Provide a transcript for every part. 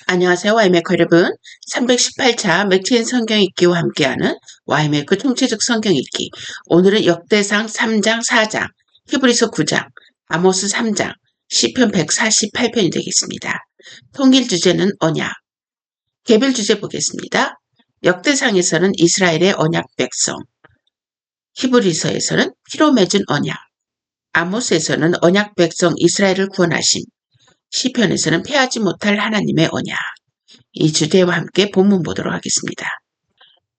안녕하세요. 와이메커 여러분. 318차 맥체인 성경 읽기와 함께하는 와이메커 총체적 성경 읽기. 오늘은 역대상 3장, 4장, 히브리서 9장, 아모스 3장, 시편 148편이 되겠습니다. 통일 주제는 언약. 개별 주제 보겠습니다. 역대상에서는 이스라엘의 언약 백성, 히브리서에서는 피로 맺은 언약, 아모스에서는 언약 백성 이스라엘을 구원하심, 시편에서는 패하지 못할 하나님의 언약. 이 주제와 함께 본문 보도록 하겠습니다.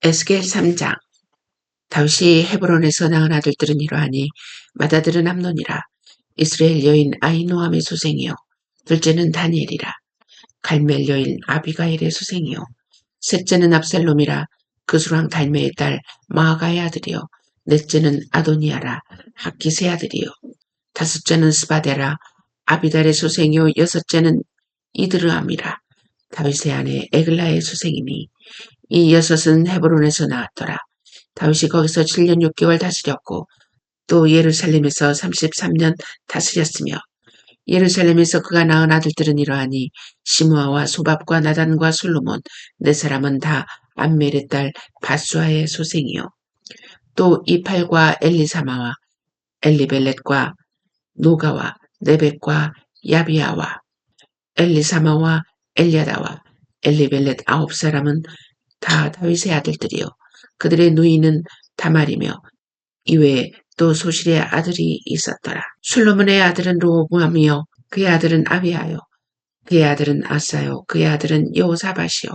에스겔 3장. 다윗이 헤브론에서 낳은 아들들은 이러하니 맏아들은 암논이라. 이스라엘 여인 아히노함의 소생이요 둘째는 다니엘이라. 갈멜 여인 아비가일의 소생이요 셋째는 압살롬이라. 그수랑 달메의 딸 마아가의 아들이요 넷째는 아도니아라. 학기스의 아들이요 다섯째는 스바데라. 아비달의 소생이요 여섯째는 이드르암이라. 다윗의 아내 에글라의 소생이니 이 여섯은 헤브론에서 나왔더라. 다윗이 거기서 7년 6개월 다스렸고 또 예루살렘에서 33년 다스렸으며 예루살렘에서 그가 낳은 아들들은 이러하니 시므아와 소밥과 나단과 솔로몬 네 사람은 다 암멜의 딸 바수아의 소생이요 또 이팔과 엘리사마와 엘리벨렛과 노가와 네벡과 야비아와 엘리사마와 엘리아다와 엘리벨렛 9사람은 다 다윗의 아들들이요 그들의 누이는 다말이며 이외에 또 소실의 아들이 있었더라. 솔로몬의 아들은 로보암이요 그의 아들은 아비아요 그의 아들은 아사요 그의 아들은 여호사밧이요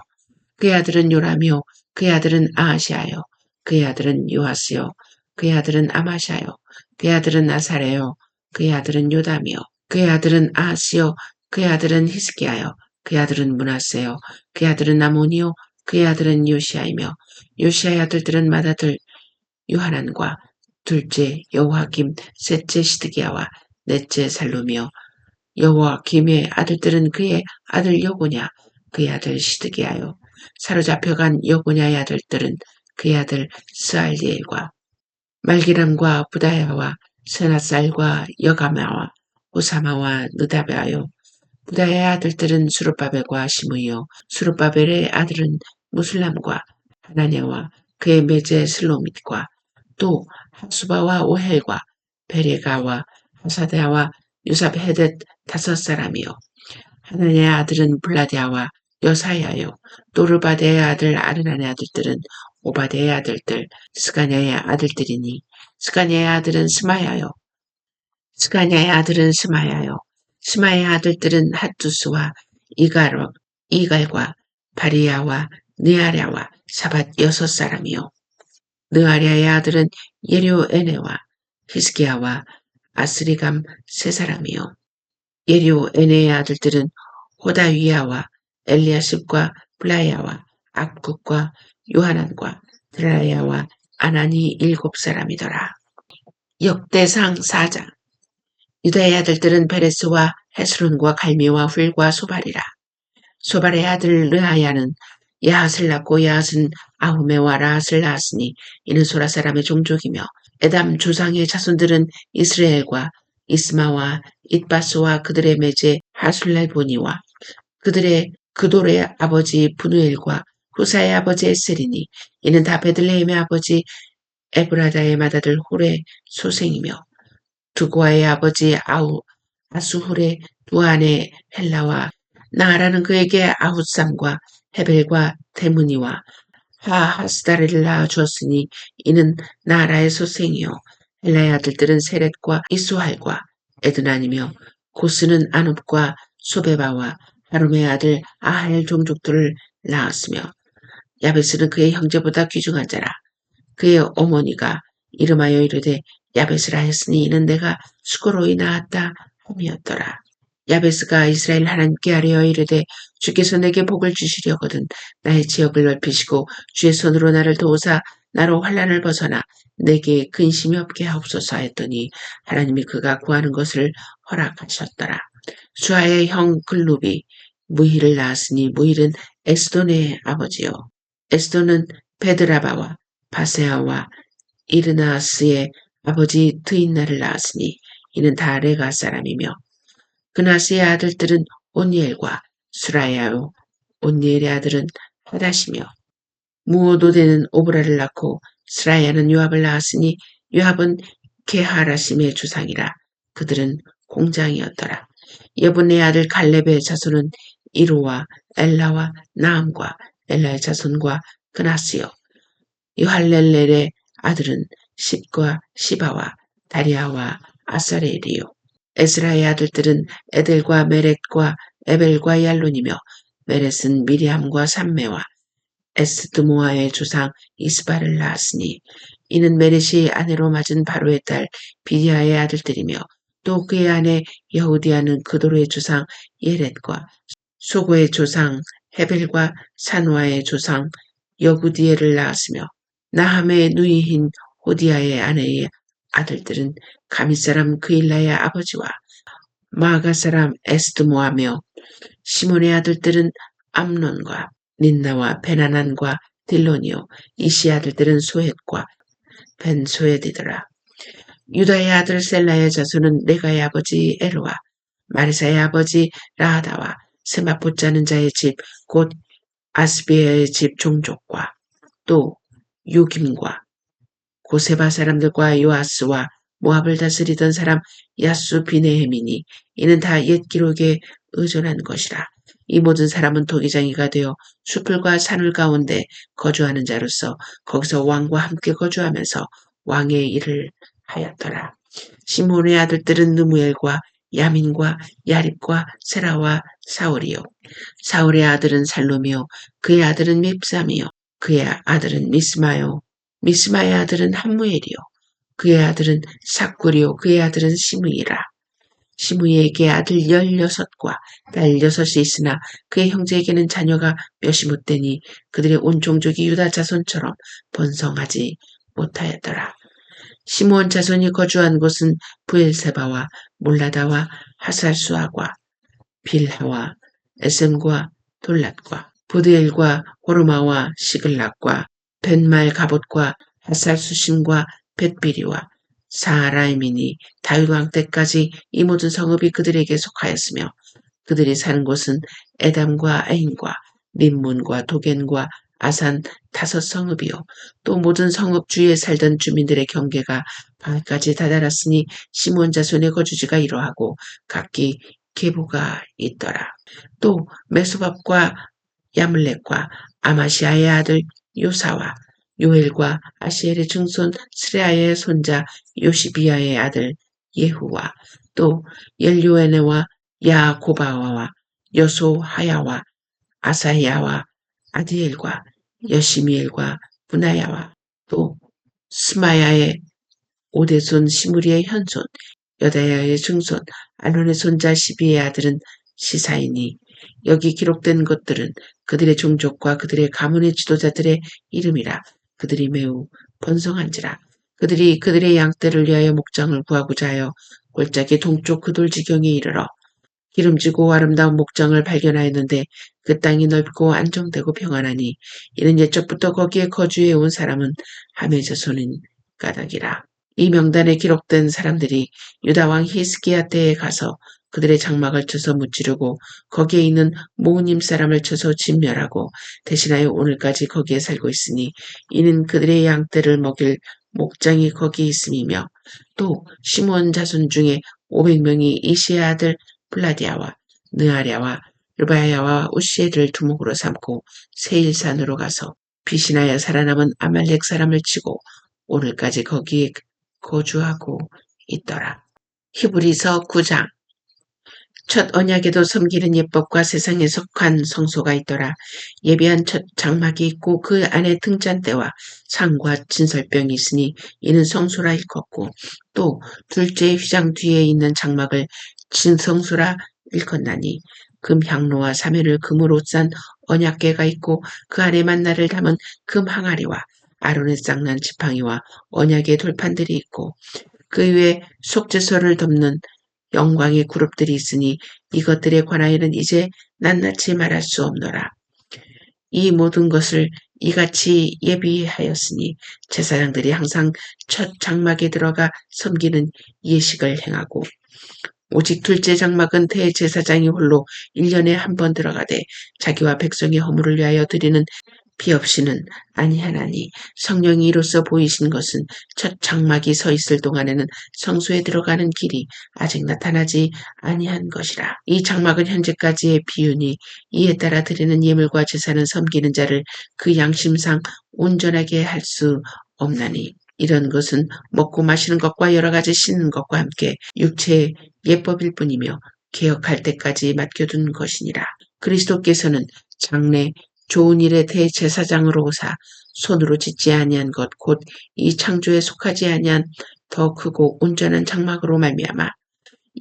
그의 아들은 요람이요 그의 아들은 아하시아요 그의 아들은 요아스요 그의 아들은 아마샤요 그의 아들은 아사레요 그의 아들은 요담이요 그의 아들은 아하스요 그의 아들은 히스기야요 그의 아들은 므낫세요 그의 아들은 아몬이요 그의 아들은 요시아이며 요시아의 아들들은 맏아들 요하난과 둘째 여호아김 셋째 시드기야와 넷째 살룸이요 여호아김의 아들들은 그의 아들 여고냐 그의 아들 시드기야요 사로잡혀간 여고냐의 아들들은 그의 아들 스알리엘과 말기람과 부다야와 스나살과 여가마와 호사마와 느다베아요 부다의 아들들은 수르바벨과 시므이요 수르바벨의 아들은 무술람과 하나냐와 그의 매제 슬로밋과 또 하수바와 오헬과 베레가와 하사데아와 유삽헤댓 5사람이요 하나냐의 아들은 블라디아와 여사야요 또 르바데의 아들 아르난의 아들들은 오바데의 아들들 스가냐의 아들들이니 스가냐의 아들은 스마야요 스가냐의 아들은 스마야요 스마의 아들들은 핫두스와 이갈과 바리야와 느아랴와 사밧 6사람이요 느아랴의 아들은 예료에네와 히스기야와 아스리감 3사람이요 예료에네의 아들들은 호다위야와 엘리야십과 블라야와 악국과 요하난과 드라야와 아나니 7사람이더라. 역대상 4장. 유다의 아들들은 베레스와 헤스론과 갈미와 훌과 소발이라. 소발의 아들 르하야는 야핫을 낳고 야핫은 아후메와 라핫을 낳았으니 이는 소라 사람의 종족이며 에담 조상의 자손들은 이스라엘과 이스마와 잇바스와 그들의 매제 하술레보니와 그들의 그돌의 아버지 부누엘과 후사의 아버지 에셀이니 이는 다 베들레헴의 아버지 에브라다의 맏아들 홀의 소생이며 두고아의 아버지 아수훌의 두 아내 헬라와 나아라는 그에게 아훗삼과 헤벨과 데무니와 하하스다를 낳아주었으니 이는 나라의 소생이요 헬라의 아들들은 세렛과 이수할과 에드난이며 고스는 아눕과 소베바와 하룸의 아들 아할 종족들을 낳았으며 야베스는 그의 형제보다 귀중한 자라. 그의 어머니가 이름하여 이르되 야베스라 했으니 이는 내가 수고로이 낳았다 함이었더라. 야베스가 이스라엘 하나님께 아뢰어 이르되 주께서 내게 복을 주시려거든 나의 지역을 넓히시고 주의 손으로 나를 도우사 나로 환난을 벗어나 내게 근심이 없게 하옵소서 했더니 하나님이 그가 구하는 것을 허락하셨더라. 수아의 형 글룹이 무힐을 낳았으니 무힐은 에스돈의 아버지요 에스돈은 베드라바와 바세아와 이르나스의 아버지 드인나를 낳았으니 이는 다 레가 사람이며 그나스의 아들들은 오니엘과 수라야요 온니엘의 아들은 하닷이며 무오도되는 오브라를 낳고 스라야는 요압을 낳았으니 요압은 게하라심의 주상이라. 그들은 공장이었더라. 여분의 아들 갈렙의 자손은 이로와 엘라와 나함과 엘라의 자손과 그나스요. 요할렐렐의 아들은 십과 시바와 다리아와 아사렐이요. 에스라의 아들들은 에델과 메렛과 에벨과 얄론이며 메렛은 미리함과 삼매와 에스드모아의 조상 이스바를 낳았으니 이는 메렛이 아내로 맞은 바로의 딸 비디아의 아들들이며 또 그의 아내 여후디아는 그도로의 조상 예렛과 소고의 조상 헤벨과 산와의 조상 여구디엘을 낳았으며 나함의 누이인 호디아의 아내의 아들들은 가밋 사람 그일라의 아버지와 마가 사람 에스드모아며 시몬의 아들들은 암논과 닌나와 베나난과 딜론이요 이시 아들들은 소헷과 벤소헷이더라. 유다의 아들 셀라의 자손은 레가의 아버지 에르와 마리사의 아버지 라하다와 세마포 짜는 자의 집 곧 아스비아의 집 종족과 또 유김과 고세바 사람들과 요아스와 모압을 다스리던 사람 야수 비네헤미니 이는 다 옛 기록에 의존한 것이라. 이 모든 사람은 도기장이가 되어 수풀과 산울 가운데 거주하는 자로서 거기서 왕과 함께 거주하면서 왕의 일을 하였더라. 시몬의 아들들은 느무엘과 야민과 야립과 세라와 사울이요. 사울의 아들은 살롬이요. 그의 아들은 밉삼이요. 그의 아들은 미스마요. 미스마의 아들은 함무엘이요. 그의 아들은 삭굴이요. 그의 아들은 시므이라. 시므이에게 아들 16과 딸 6이 있으나 그의 형제에게는 자녀가 몇이 못되니 그들의 온 종족이 유다 자손처럼 번성하지 못하였더라. 시므온 자손이 거주한 곳은 부엘세바와 몰라다와 하살수아과 빌하와 에셈과 돌랏과 보드엘과 호르마와 시글락과 벤말 가봇과 하살수심과 벳비리와 사라임이니 다윗 왕 때까지 이 모든 성읍이 그들에게 속하였으며 그들이 사는 곳은 에담과 애인과 림문과 도겐과 아산 5성읍이요 또 모든 성읍 주위에 살던 주민들의 경계가 바알까지 다다랐으니 시몬 자손의 거주지가 이러하고 각기 계보가 있더라. 또 메소밥과 야물렉과 아마시아의 아들 요사와 요엘과 아시엘의 증손 스레아의 손자 요시비아의 아들 예후와 또 엘요에네와 야고바와와 여소하야와 아사야와 아디엘과 여시미엘과 분하야와 또 스마야의 오대손 시므리의 현손 여다야의 증손 알론의 손자 시비의 아들은 시사이니 여기 기록된 것들은 그들의 종족과 그들의 가문의 지도자들의 이름이라. 그들이 매우 번성한지라. 그들이 그들의 양떼를 위하여 목장을 구하고자 하여 골짜기 동쪽 그 돌지경에 이르러 기름지고 아름다운 목장을 발견하였는데 그 땅이 넓고 안정되고 평안하니 이는 옛적부터 거기에 거주해 온 사람은 함의 자손인 까닭이라. 이 명단에 기록된 사람들이 유다 왕 히스기야 때에 가서 그들의 장막을 쳐서 무찌르고 거기에 있는 모우님 사람을 쳐서 진멸하고 대신하여 오늘까지 거기에 살고 있으니 이는 그들의 양떼를 먹일 목장이 거기 있음이며 또 시므온 자손 중에 500명이 이시의 아들 플라디아와 느아랴와 르바야와 우시엘을 두목으로 삼고 세일산으로 가서 비신하여 살아남은 아말렉 사람을 치고 오늘까지 거기에 거주하고 있더라. 히브리서 9장. 첫 언약에도 섬기는 예법과 세상에 속한 성소가 있더라. 예비한 첫 장막이 있고 그 안에 등잔대와 상과 진설병이 있으니 이는 성소라 일컫고 또 둘째 휘장 뒤에 있는 장막을 진성소라 일컫나니 금 향로와 사면을 금으로 싼 언약궤가 있고 그 안에 만나를 담은 금 항아리와 아론의 쌍난 지팡이와 언약의 돌판들이 있고 그 위에 속죄소를 덮는 영광의 그룹들이 있으니 이것들에 관하여는 이제 낱낱이 말할 수 없노라. 이 모든 것을 이같이 예비하였으니 제사장들이 항상 첫 장막에 들어가 섬기는 예식을 행하고 오직 둘째 장막은 대제사장이 홀로 1년에 한 번 들어가되 자기와 백성의 허물을 위하여 드리는 비 없이는 아니하나니 성령이 이로써 보이신 것은 첫 장막이 서 있을 동안에는 성소에 들어가는 길이 아직 나타나지 아니한 것이라. 이 장막은 현재까지의 비유니 이에 따라 드리는 예물과 제사는 섬기는 자를 그 양심상 온전하게 할 수 없나니 이런 것은 먹고 마시는 것과 여러 가지 씻는 것과 함께 육체의 예법일 뿐이며 개혁할 때까지 맡겨둔 것이니라. 그리스도께서는 장래 좋은 일의 대제사장으로 오사 손으로 짓지 아니한 것 곧 이 창조에 속하지 아니한 더 크고 온전한 장막으로 말미암아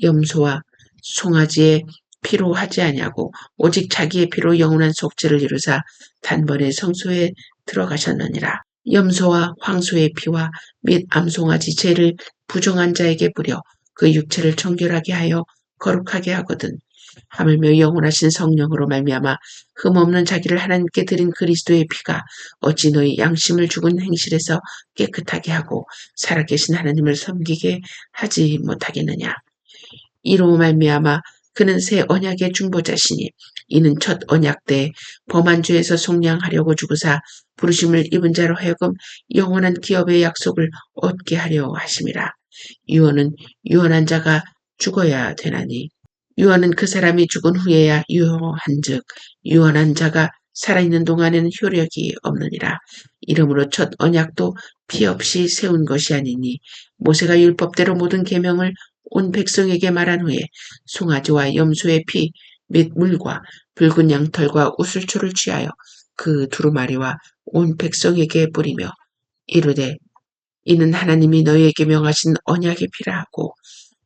염소와 송아지의 피로 하지 아니하고 오직 자기의 피로 영원한 속죄를 이루사 단번에 성소에 들어가셨느니라. 염소와 황소의 피와 및 암송아지 죄를 부정한 자에게 뿌려 그 육체를 정결하게 하여 거룩하게 하거든. 하물며 영원하신 성령으로 말미암아 흠없는 자기를 하나님께 드린 그리스도의 피가 어찌 너희 양심을 죽은 행실에서 깨끗하게 하고 살아계신 하나님을 섬기게 하지 못하겠느냐. 이로 말미암아 그는 새 언약의 중보자시니 이는 첫 언약 때 범한 죄에서 속량하려고 죽으사 부르심을 입은 자로 하여금 영원한 기업의 약속을 얻게 하려 하심이라. 유언은 유언한 자가 죽어야 되나니 유언은 그 사람이 죽은 후에야 유효한즉 유언한 자가 살아있는 동안에는 효력이 없느니라. 이러므로 첫 언약도 피 없이 세운 것이 아니니 모세가 율법대로 모든 계명을 온 백성에게 말한 후에 송아지와 염소의 피 및 물과 붉은 양털과 우슬초를 취하여 그 두루마리와 온 백성에게 뿌리며 이르되 이는 하나님이 너희에게 명하신 언약의 피라 하고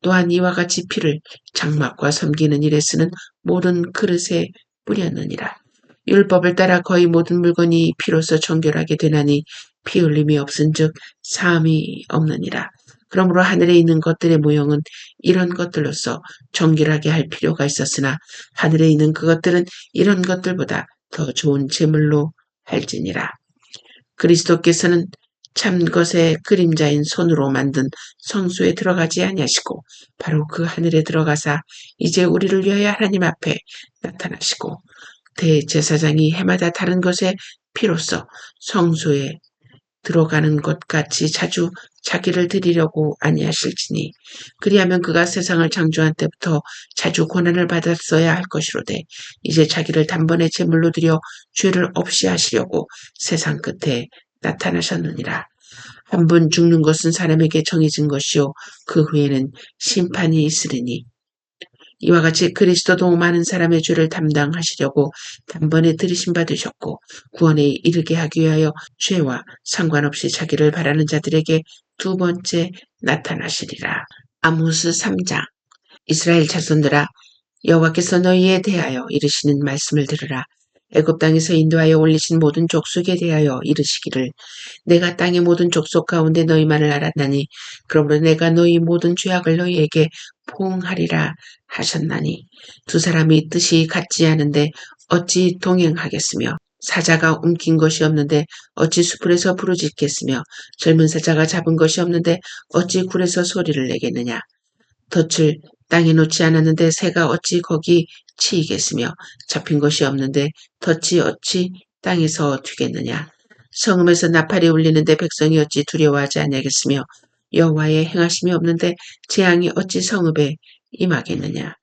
또한 이와 같이 피를 장막과 섬기는 일에 쓰는 모든 그릇에 뿌렸느니라. 율법을 따라 거의 모든 물건이 피로써 정결하게 되나니 피 흘림이 없은즉 사함이 없느니라. 그러므로 하늘에 있는 것들의 모형은 이런 것들로서 정결하게 할 필요가 있었으나 하늘에 있는 그것들은 이런 것들보다 더 좋은 제물로 할지니라. 그리스도께서는 참 것의 그림자인 손으로 만든 성소에 들어가지 아니하시고 바로 그 하늘에 들어가사 이제 우리를 위하여 하나님 앞에 나타나시고 대제사장이 해마다 다른 것의 피로써 성소에 들어가는 것 같이 자주 자기를 드리려고 아니하실지니 그리하면 그가 세상을 창조한 때부터 자주 고난을 받았어야 할 것이로되 이제 자기를 단번에 제물로 드려 죄를 없이 하시려고 세상 끝에 나타나셨느니라. 한 번 죽는 것은 사람에게 정해진 것이요 그 후에는 심판이 있으리니 이와 같이 그리스도도 많은 사람의 죄를 담당하시려고 단번에 들이심 받으셨고 구원에 이르게 하기 위하여 죄와 상관없이 자기를 바라는 자들에게 두 번째 나타나시리라. 아모스 3장. 이스라엘 자손들아 여호와께서 너희에 대하여 이르시는 말씀을 들으라. 애굽 땅에서 인도하여 올리신 모든 족속에 대하여 이르시기를 내가 땅의 모든 족속 가운데 너희만을 알았나니 그러므로 내가 너희 모든 죄악을 너희에게 포응하리라 하셨나니 두 사람이 뜻이 같지 않은데 어찌 동행하겠으며 사자가 움킨 것이 없는데 어찌 수풀에서 부르짖겠으며 젊은 사자가 잡은 것이 없는데 어찌 굴에서 소리를 내겠느냐. 덫을 땅에 놓지 않았는데 새가 어찌 거기 치이겠으며 잡힌 것이 없는데 덫이 어찌 땅에서 튀겠느냐. 성읍에서 나팔이 울리는데 백성이 어찌 두려워하지 아니하겠으며 여호와의 행하심이 없는데 재앙이 어찌 성읍에 임하겠느냐.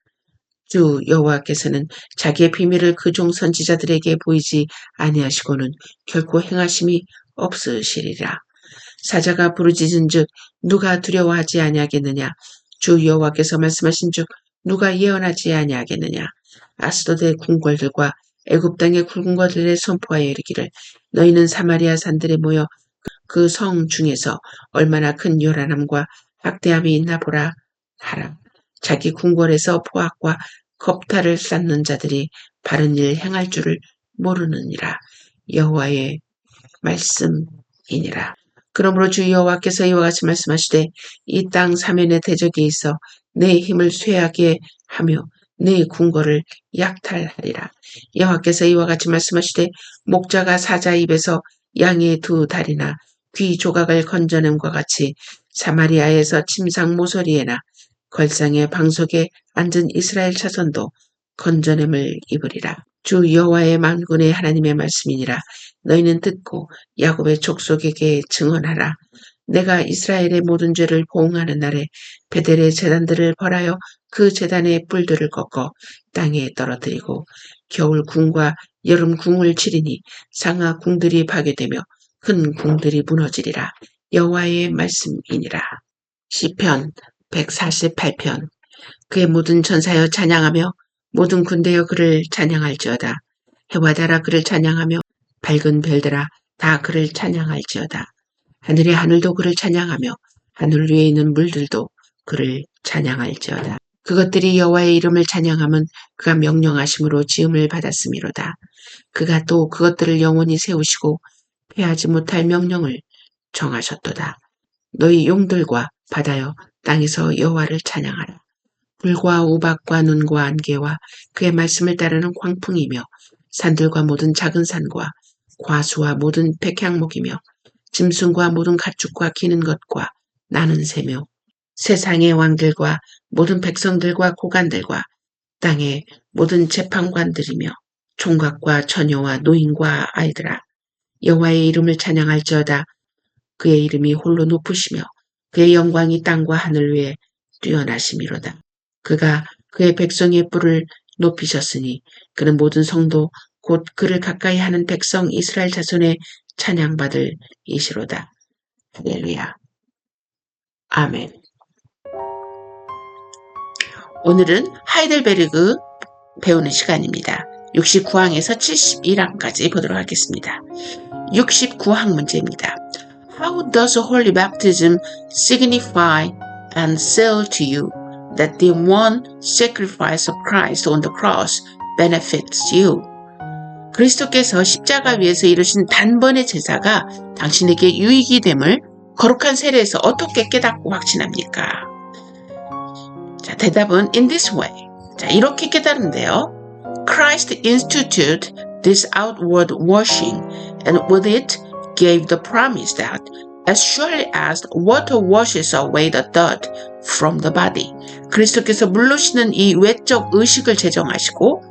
주 여호와께서는 자기의 비밀을 그 종 선지자들에게 보이지 아니하시고는 결코 행하심이 없으시리라. 사자가 부르짖은즉 누가 두려워하지 아니하겠느냐. 주 여호와께서 말씀하신즉 누가 예언하지 아니하겠느냐. 아스도드의 궁궐들과 애굽 땅의 궁궐들에 선포하여 이르기를 너희는 사마리아 산들에 모여 그 성 중에서 얼마나 큰 요란함과 학대함이 있나 보라 하라. 자기 궁궐에서 포악과 겁탈을 쌓는 자들이 바른 일 행할 줄을 모르느니라. 여호와의 말씀이니라. 그러므로 주 여호와께서 이와 같이 말씀하시되 이 땅 사면에 대적이 있어 내 힘을 쇠하게 하며 내 궁궐을 약탈하리라. 여호와께서 이와 같이 말씀하시되 목자가 사자 입에서 양의 두 다리나 귀 조각을 건져냄과 같이 사마리아에서 침상 모서리에나 걸상의 방석에 앉은 이스라엘 자손도 건전함을 입으리라. 주 여호와의 만군의 하나님의 말씀이니라. 너희는 듣고 야곱의 족속에게 증언하라. 내가 이스라엘의 모든 죄를 보응하는 날에 베델의 제단들을 벌하여 그 제단의 뿔들을 꺾어 땅에 떨어뜨리고 겨울 궁과 여름 궁을 치리니 상하 궁들이 파괴되며 큰 궁들이 무너지리라. 여호와의 말씀이니라. 시편 148편. 그의 모든 전사여 찬양하며 모든 군대여 그를 찬양할지어다. 해와 달아 그를 찬양하며 밝은 별들아 다 그를 찬양할지어다. 하늘의 하늘도 그를 찬양하며 하늘 위에 있는 물들도 그를 찬양할지어다. 그것들이 여호와의 이름을 찬양함은 그가 명령하심으로 지음을 받았음이로다. 그가 또 그것들을 영원히 세우시고 패하지 못할 명령을 정하셨도다. 너희 용들과 바다여 땅에서 여호와를 찬양하라. 불과 우박과 눈과 안개와 그의 말씀을 따르는 광풍이며 산들과 모든 작은 산과 과수와 모든 백향목이며 짐승과 모든 가축과 기는 것과 나는 새며 세상의 왕들과 모든 백성들과 고관들과 땅의 모든 재판관들이며 총각과 처녀와 노인과 아이들아 여호와의 이름을 찬양할지어다. 그의 이름이 홀로 높으시며 그의 영광이 땅과 하늘 위에 뛰어나심이로다. 그가 그의 백성의 뿔을 높이셨으니 그는 모든 성도 곧 그를 가까이 하는 백성 이스라엘 자손의 찬양받을 이시로다. 할렐루야. 아멘. 오늘은 하이델베르그 배우는 시간입니다. 69항에서 71항까지 보도록 하겠습니다. 69항 문제입니다. How does holy baptism signify and seal to you that the one sacrifice of Christ on the cross benefits you? 그리스도께서 십자가 위에서 이루신 단번의 제사가 당신에게 유익이 됨을 거룩한 세례에서 어떻게 깨닫고 확신합니까? 자, 대답은 in this way. 자, 이렇게 깨달은데요. Christ instituted this outward washing and with it gave the promise that as surely as water washes away the dirt from the body. 그리스도께서 물로 씻는 이 외적 의식을 제정하시고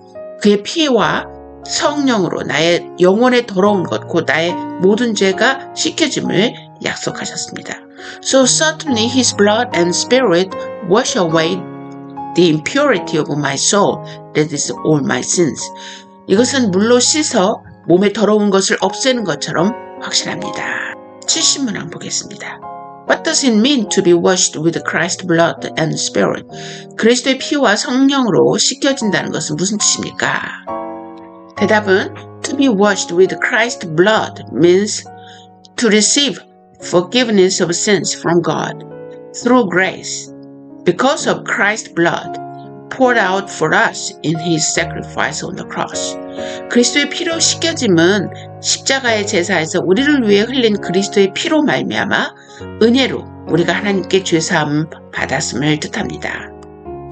그의 피와 성령으로 나의 영혼에 더러운 것, 곧 나의 모든 죄가 씻겨짐을 약속하셨습니다. So certainly his blood and spirit wash away the impurity of my soul, that is all my sins. 이것은 물로 씻어 몸에 더러운 것을 없애는 것처럼 확실합니다. 70문항 보겠습니다. What does it mean to be washed with Christ's blood and spirit? 그리스도의 피와 성령으로 씻겨진다는 것은 무슨 뜻입니까? 대답은 to be washed with Christ's blood means to receive forgiveness of sins from God through grace because of Christ's blood poured out for us in his sacrifice on the cross. 그리스도의 피로 씻겨짐은 십자가의 제사에서 우리를 위해 흘린 그리스도의 피로 말미암아 은혜로 우리가 하나님께 죄사함 받았음을 뜻합니다.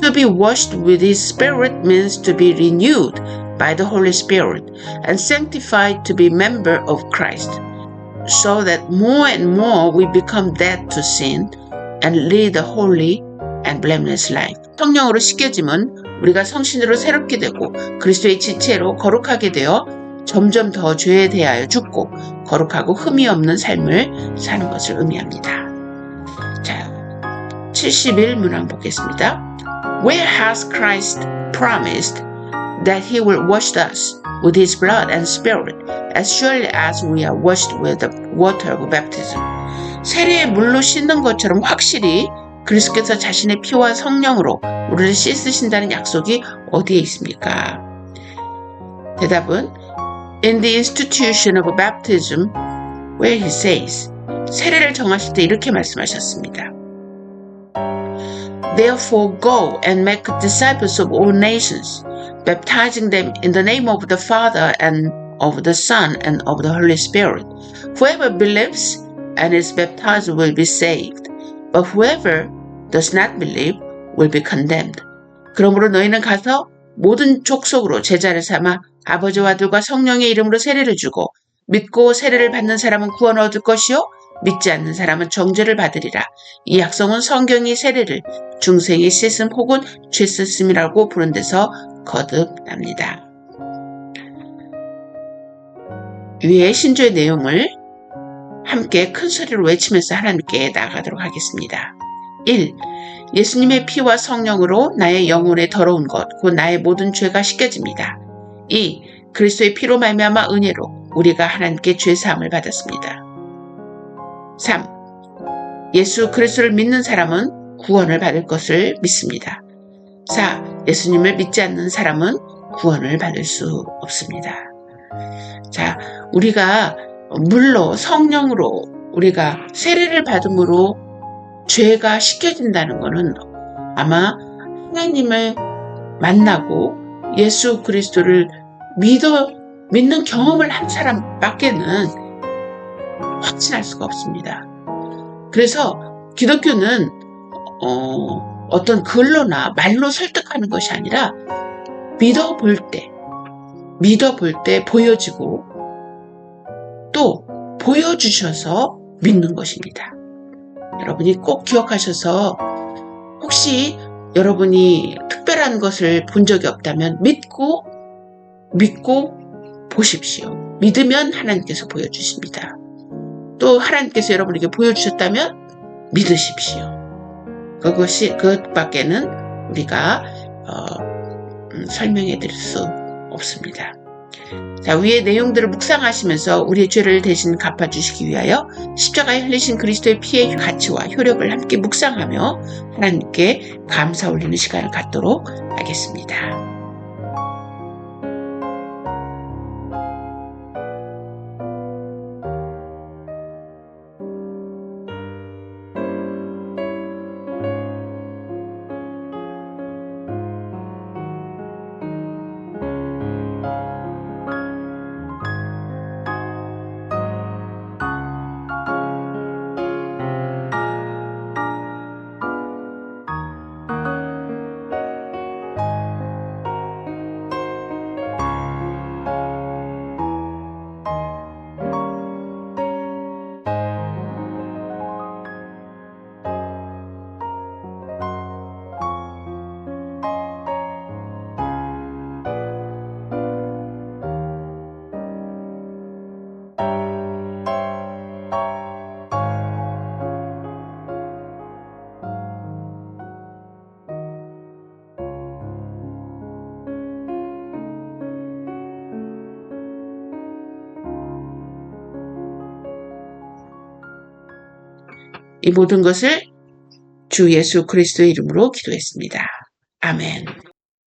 To be washed with his spirit means to be renewed by the Holy Spirit and sanctified to be member of Christ, so that more and more we become dead to sin and lead a holy and blameless life. 성령으로 씻겨짐은 우리가 성신으로 새롭게 되고 그리스도의 지체로 거룩하게 되어 점점 더 죄에 대하여 죽고 거룩하고 흠이 없는 삶을 사는 것을 의미합니다. 자, 71문항 보겠습니다. Where has Christ promised that he will wash us with his blood and spirit as surely as we are washed with the water of baptism? 세례의 물로 씻는 것처럼 확실히 그리스도께서 자신의 피와 성령으로 우리를 씻으신다는 약속이 어디에 있습니까? 대답은 In the institution of baptism where he says 세례를 정하실 때 이렇게 말씀하셨습니다. Therefore go and make disciples of all nations, baptizing them in the name of the Father and of the Son and of the Holy Spirit. Whoever believes and is baptized will be saved, but whoever does not believe will be condemned. 그러므로 너희는 가서 모든 족속으로 제자를 삼아 아버지와 아들과 성령의 이름으로 세례를 주고 믿고 세례를 받는 사람은 구원 얻을 것이요 믿지 않는 사람은 정죄를 받으리라. 이 약속은 성경이 세례를 중생의 씻음 혹은 죄 씻음이라고 부른 데서 거듭납니다. 위의 신조의 내용을 함께 큰 소리로 외치면서 하나님께 나아가도록 하겠습니다. 1. 예수님의 피와 성령으로 나의 영혼의 더러운 것, 곧 나의 모든 죄가 씻겨집니다. 2. 그리스도의 피로 말미암아 은혜로 우리가 하나님께 죄사함을 받았습니다. 3. 예수 그리스도를 믿는 사람은 구원을 받을 것을 믿습니다. 4. 예수님을 믿지 않는 사람은 구원을 받을 수 없습니다. 자, 우리가 물로 성령으로 우리가 세례를 받음으로 죄가 씻겨진다는 것은 아마 하나님을 만나고 예수 그리스도를 믿는 경험을 한 사람밖에는 확신할 수가 없습니다. 그래서 기독교는 어떤 글로나 말로 설득하는 것이 아니라 믿어볼 때 보여지고 또 보여주셔서 믿는 것입니다. 여러분이 꼭 기억하셔서 혹시 여러분이 특별한 것을 본 적이 없다면 믿고 보십시오. 믿으면 하나님께서 보여주십니다. 또 하나님께서 여러분에게 보여주셨다면 믿으십시오. 그것밖에는 우리가 설명해 드릴 수 없습니다. 자, 위의 내용들을 묵상하시면서 우리의 죄를 대신 갚아주시기 위하여 십자가에 흘리신 그리스도의 피의 가치와 효력을 함께 묵상하며 하나님께 감사 올리는 시간을 갖도록 하겠습니다. 이 모든 것을 주 예수 그리스도의 이름으로 기도했습니다. 아멘.